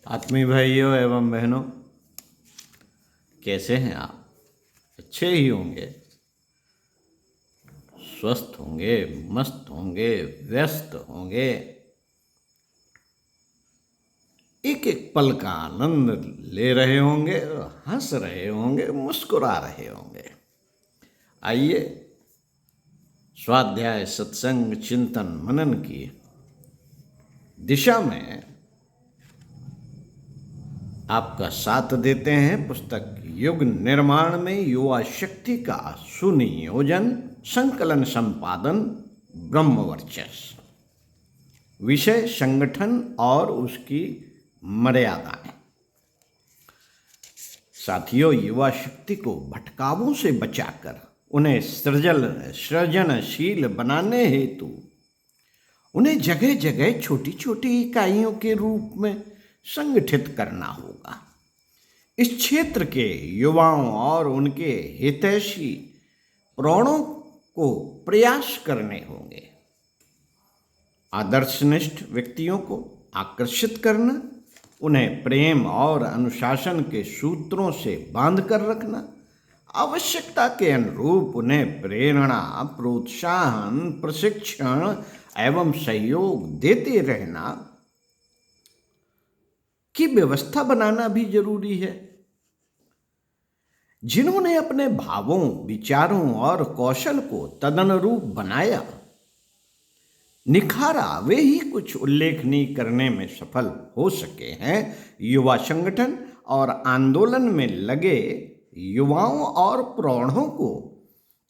आत्मीय भाइयों एवं बहनों, कैसे हैं आप? अच्छे ही होंगे, स्वस्थ होंगे, मस्त होंगे, व्यस्त होंगे, एक एक पल का आनंद ले रहे होंगे, हंस रहे होंगे, मुस्कुरा रहे होंगे। आइए स्वाध्याय, सत्संग, चिंतन, मनन की दिशा में आपका साथ देते हैं पुस्तक युग निर्माण में युवा शक्ति का सुनियोजन, संकलन, संपादन, ब्रह्मवर्चस्व। विषय संगठन और उसकी मर्यादाएं। साथियों, युवा शक्ति को भटकावों से बचाकर उन्हें सृजनशील बनाने हेतु उन्हें जगह जगह छोटी छोटी इकाइयों के रूप में संगठित करना होगा। इस क्षेत्र के युवाओं और उनके हितैषी प्राणों को प्रयास करने होंगे। आदर्शनिष्ठ व्यक्तियों को आकर्षित करना, उन्हें प्रेम और अनुशासन के सूत्रों से बांध कर रखना, आवश्यकता के अनुरूप उन्हें प्रेरणा, प्रोत्साहन, प्रशिक्षण एवं सहयोग देते रहना की व्यवस्था बनाना भी जरूरी है। जिन्होंने अपने भावों, विचारों और कौशल को तदनुरूप बनाया, निखारा, वे ही कुछ उल्लेखनीय करने में सफल हो सके हैं। युवा संगठन और आंदोलन में लगे युवाओं और प्रौढ़ों को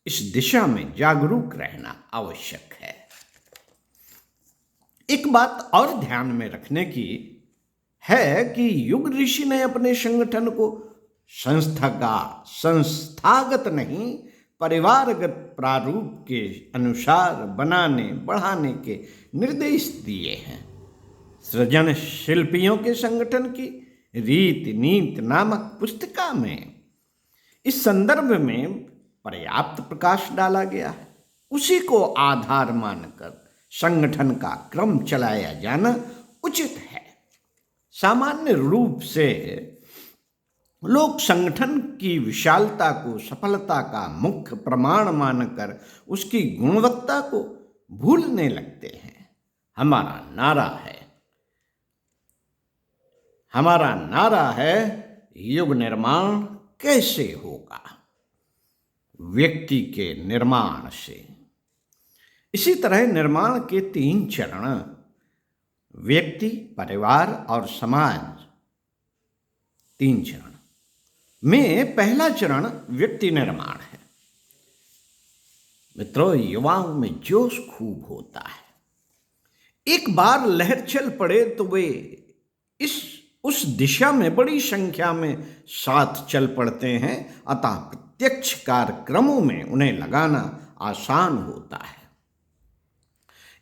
इस दिशा में जागरूक रहना आवश्यक है। एक बात और ध्यान में रखने की है कि युग ऋषि ने अपने संगठन को संस्थागत नहीं, परिवारगत प्रारूप के अनुसार बनाने बढ़ाने के निर्देश दिए हैं। सृजन शिल्पियों के संगठन की रीति नीति नामक पुस्तिका में इस संदर्भ में पर्याप्त प्रकाश डाला गया है। उसी को आधार मानकर संगठन का क्रम चलाया जाना उचित है। सामान्य रूप से लोग संगठन की विशालता को सफलता का मुख्य प्रमाण मानकर उसकी गुणवत्ता को भूलने लगते हैं। हमारा नारा है युग निर्माण कैसे होगा? व्यक्ति के निर्माण से। इसी तरह निर्माण के 3 चरण, व्यक्ति, परिवार और समाज, 3 चरण में पहला चरण व्यक्ति निर्माण है। मित्रों, युवाओं में जोश खूब होता है। एक बार लहर चल पड़े तो वे उस दिशा में बड़ी संख्या में साथ चल पड़ते हैं। अतः प्रत्यक्ष कार्यक्रमों में उन्हें लगाना आसान होता है।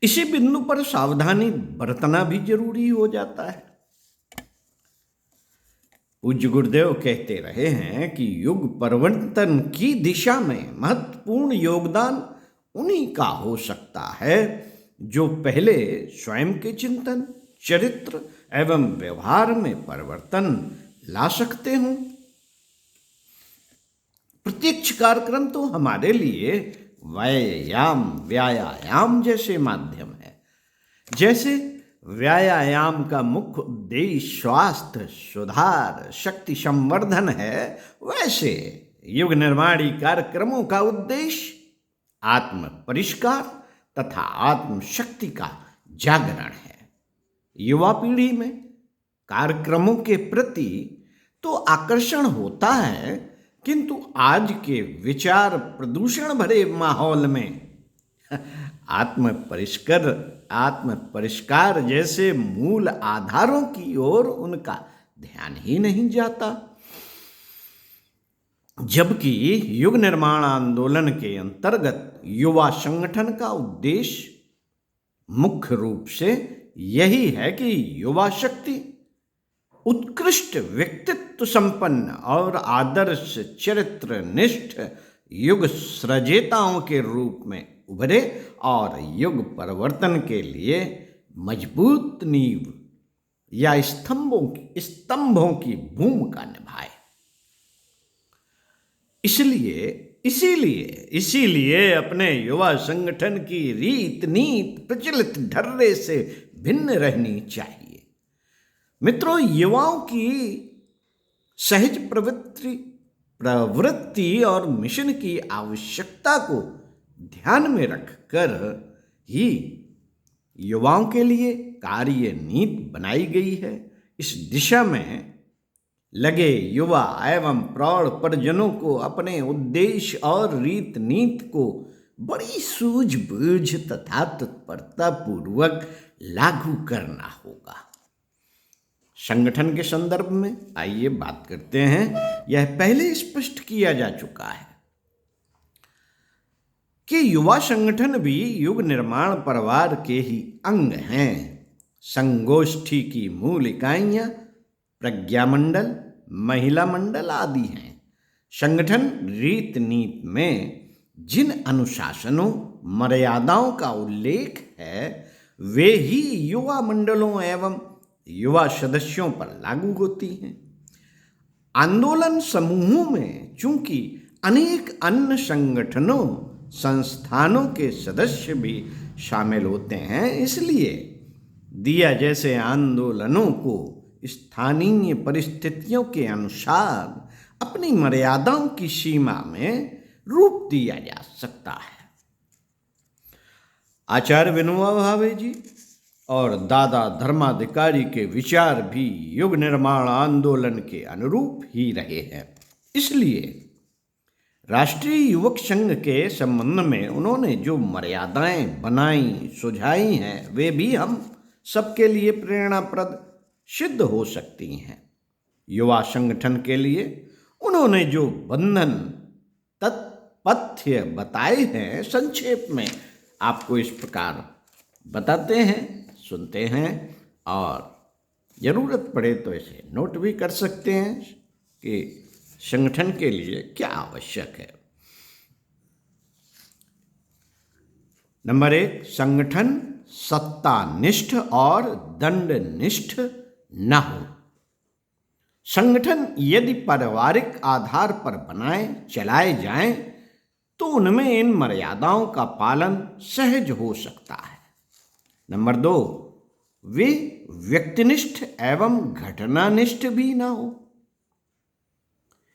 इसी बिंदु पर सावधानी बरतना भी जरूरी हो जाता है। पूज्य गुरुदेव कहते रहे हैं कि युग परिवर्तन की दिशा में महत्वपूर्ण योगदान उन्हीं का हो सकता है जो पहले स्वयं के चिंतन, चरित्र एवं व्यवहार में परिवर्तन ला सकते हों। प्रत्यक्ष कार्यक्रम तो हमारे लिए व्यायाम जैसे माध्यम है। जैसे व्यायाम का मुख्य उद्देश्य स्वास्थ्य सुधार, शक्ति संवर्धन है, वैसे युग निर्माणी कार्यक्रमों का उद्देश्य आत्म परिष्कार तथा आत्म शक्ति का जागरण है। युवा पीढ़ी में कार्यक्रमों के प्रति तो आकर्षण होता है, किंतु आज के विचार प्रदूषण भरे माहौल में आत्म परिष्कार जैसे मूल आधारों की ओर उनका ध्यान ही नहीं जाता। जबकि युग निर्माण आंदोलन के अंतर्गत युवा संगठन का उद्देश्य मुख्य रूप से यही है कि युवा शक्ति उत्कृष्ट व्यक्तित्व संपन्न और आदर्श चरित्र निष्ठ युग सृजेताओं के रूप में उभरे और युग परिवर्तन के लिए मजबूत नींव या स्तंभों की भूमिका निभाए। इसीलिए अपने युवा संगठन की रीत नीति प्रचलित ढर्रे से भिन्न रहनी चाहिए। मित्रों, युवाओं की सहज प्रवृत्ति और मिशन की आवश्यकता को ध्यान में रखकर ही युवाओं के लिए कार्य नीति बनाई गई है। इस दिशा में लगे युवा एवं प्रौढ़ परिजनों को अपने उद्देश्य और रीत नीति को बड़ी सूझबूझ तथा तत्परता पूर्वक लागू करना होगा। संगठन के संदर्भ में आइए बात करते हैं। यह पहले स्पष्ट किया जा चुका है कि युवा संगठन भी युग निर्माण परिवार के ही अंग हैं। संगोष्ठी की मूल इकाइयां प्रज्ञा मंडल, महिला मंडल आदि हैं। संगठन रीत नीति में जिन अनुशासनों मर्यादाओं का उल्लेख है वे ही युवा मंडलों एवं युवा सदस्यों पर लागू होती हैं। आंदोलन समूहों में चूंकि अनेक अन्य संगठनों संस्थानों के सदस्य भी शामिल होते हैं, इसलिए दिया जैसे आंदोलनों को स्थानीय परिस्थितियों के अनुसार अपनी मर्यादाओं की सीमा में रूप दिया जा सकता है। आचार्य विनोबा भावे जी और दादा धर्माधिकारी के विचार भी युग निर्माण आंदोलन के अनुरूप ही रहे हैं। इसलिए राष्ट्रीय युवक संघ के संबंध में उन्होंने जो मर्यादाएं बनाई सुझाई हैं वे भी हम सबके लिए प्रेरणाप्रद सिद्ध हो सकती हैं। युवा संगठन के लिए उन्होंने जो बंधन तत्पथ्य बताए हैं संक्षेप में आपको इस प्रकार बताते हैं, सुनते हैं और ज़रूरत पड़े तो इसे नोट भी कर सकते हैं कि संगठन के लिए क्या आवश्यक है। नंबर 1, संगठन सत्तानिष्ठ और दंडनिष्ठ न हो। संगठन यदि पारिवारिक आधार पर बनाए चलाए जाएं तो उनमें इन मर्यादाओं का पालन सहज हो सकता है। नंबर 2, वे व्यक्तिनिष्ठ एवं घटनानिष्ठ भी ना हो।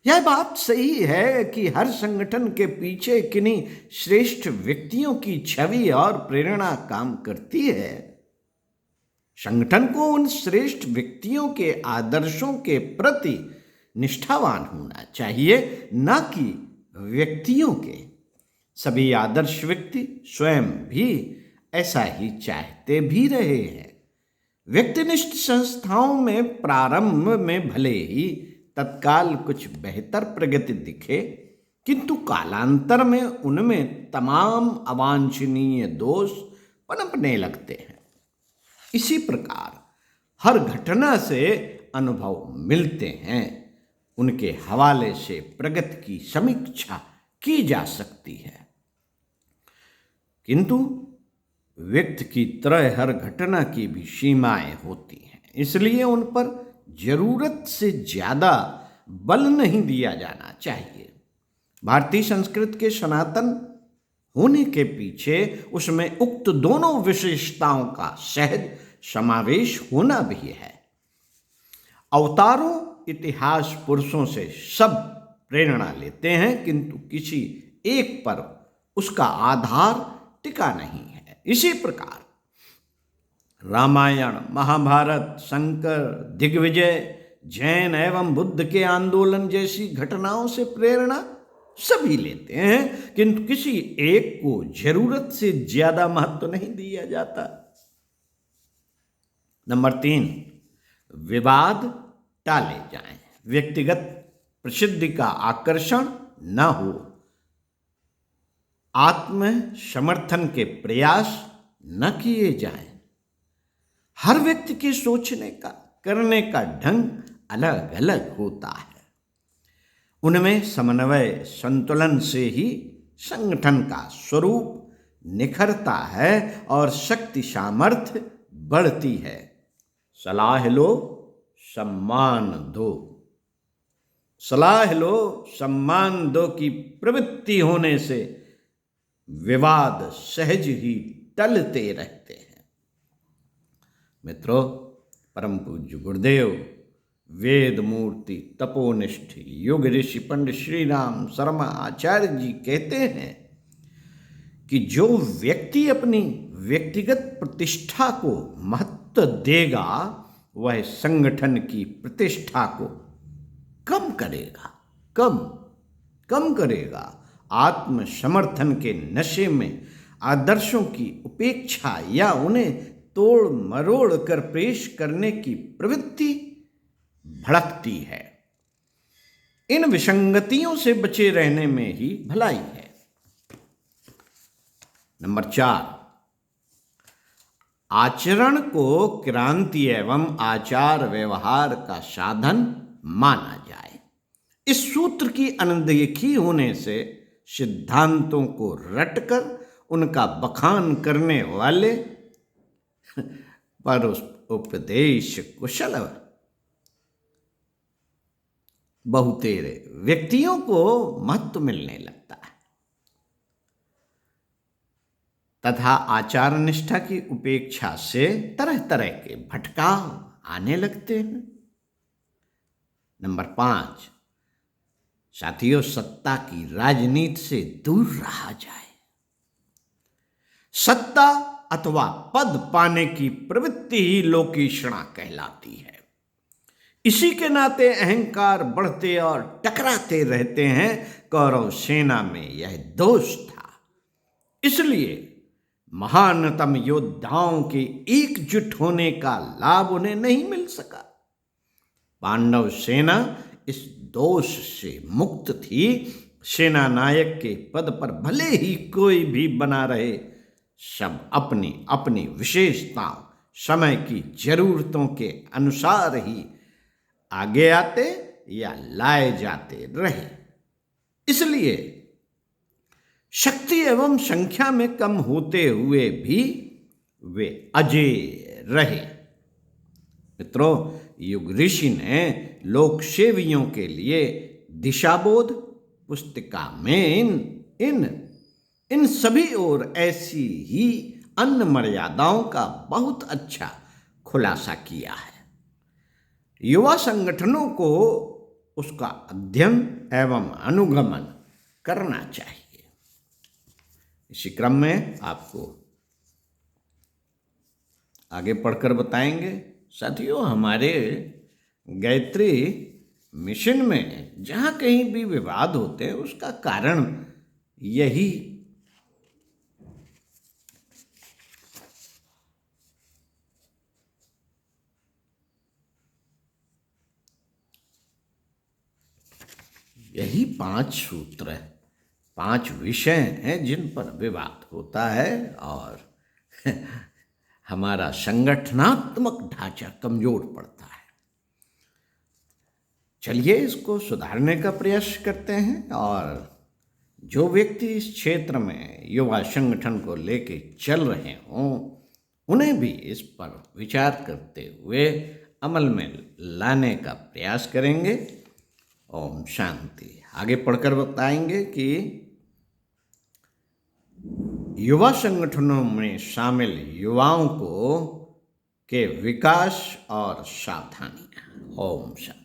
यह बात सही है कि हर संगठन के पीछे किन्हीं श्रेष्ठ व्यक्तियों की छवि और प्रेरणा काम करती है। संगठन को उन श्रेष्ठ व्यक्तियों के आदर्शों के प्रति निष्ठावान होना चाहिए, न कि व्यक्तियों के। सभी आदर्श व्यक्ति स्वयं भी ऐसा ही चाहते भी रहे हैं। व्यक्तिनिष्ठ संस्थाओं में प्रारंभ में भले ही तत्काल कुछ बेहतर प्रगति दिखे, किंतु कालांतर में उनमें तमाम अवांछनीय दोष पनपने लगते हैं। इसी प्रकार हर घटना से अनुभव मिलते हैं, उनके हवाले से प्रगति की समीक्षा की जा सकती है, किंतु व्यक्ति की तरह हर घटना की भी सीमाएं होती हैं। इसलिए उन पर जरूरत से ज्यादा बल नहीं दिया जाना चाहिए। भारतीय संस्कृति के सनातन होने के पीछे उसमें उक्त दोनों विशेषताओं का सहज समावेश होना भी है। अवतारों इतिहास पुरुषों से सब प्रेरणा लेते हैं, किंतु किसी एक पर उसका आधार टिका नहीं है। इसी प्रकार रामायण, महाभारत, शंकर, दिग्विजय, जैन एवं बुद्ध के आंदोलन जैसी घटनाओं से प्रेरणा सभी लेते हैं, किंतु किसी एक को जरूरत से ज्यादा महत्व नहीं दिया जाता। नंबर 3, विवाद टाले जाएं, व्यक्तिगत प्रसिद्धि का आकर्षण न हो, आत्म समर्थन के प्रयास न किए जाएं। हर व्यक्ति के सोचने का करने का ढंग अलग अलग होता है, उनमें समन्वय संतुलन से ही संगठन का स्वरूप निखरता है और शक्ति सामर्थ्य बढ़ती है। सलाह लो, सम्मान दो। सलाह लो, सम्मान दो की प्रवृत्ति होने से विवाद सहज ही टलते रहते हैं। मित्रों, परम पूज्य गुरुदेव वेद मूर्ति तपोनिष्ठ युग ऋषि पंडित श्री राम शर्मा आचार्य जी कहते हैं कि जो व्यक्ति अपनी व्यक्तिगत प्रतिष्ठा को महत्व देगा वह संगठन की प्रतिष्ठा को कम करेगा, कम करेगा। आत्मसमर्थन के नशे में आदर्शों की उपेक्षा या उन्हें तोड़ मरोड़ कर पेश करने की प्रवृत्ति भड़कती है। इन विसंगतियों से बचे रहने में ही भलाई है। नंबर 4, आचरण को क्रांति एवं आचार व्यवहार का साधन माना जाए। इस सूत्र की अनदेखी होने से सिद्धांतों को रटकर उनका बखान करने वाले पर उपदेश कुशल बहुतेरे व्यक्तियों को महत्व मिलने लगता है तथा आचार निष्ठा की उपेक्षा से तरह तरह के भटकाव आने लगते हैं। नंबर 5, साथियों, सत्ता की राजनीति से दूर रहा जाए। सत्ता अथवा पद पाने की प्रवृत्ति ही लोकेषणा कहलाती है। इसी के नाते अहंकार बढ़ते और टकराते रहते हैं। कौरव सेना में यह दोष था, इसलिए महानतम योद्धाओं के एकजुट होने का लाभ उन्हें नहीं मिल सका। पांडव सेना इस दोष से मुक्त थी। सेना नायक के पद पर भले ही कोई भी बना रहे, सब अपनी अपनी विशेषताओं, समय की जरूरतों के अनुसार ही आगे आते या लाए जाते रहे। इसलिए शक्ति एवं संख्या में कम होते हुए भी वे अजेय रहे। मित्रों, युग ऋषि ने लोक सेवियों के लिए दिशाबोध पुस्तिका में इन सभी और ऐसी ही अन्य मर्यादाओं का बहुत अच्छा खुलासा किया है। युवा संगठनों को उसका अध्ययन एवं अनुगमन करना चाहिए। इसी क्रम में आपको आगे पढ़कर बताएंगे। साथियों, हमारे गायत्री मिशन में जहाँ कहीं भी विवाद होते हैं उसका कारण यही यही 5 सूत्र, 5 विषय हैं जिन पर विवाद होता है और हमारा संगठनात्मक ढांचा कमजोर पड़ता है। चलिए इसको सुधारने का प्रयास करते हैं और जो व्यक्ति इस क्षेत्र में युवा संगठन को लेके चल रहे हों उन्हें भी इस पर विचार करते हुए अमल में लाने का प्रयास करेंगे। ओम शांति। आगे पढ़कर बताएंगे कि युवा संगठनों में शामिल युवाओं को के विकास और सावधानी। ओम शांति।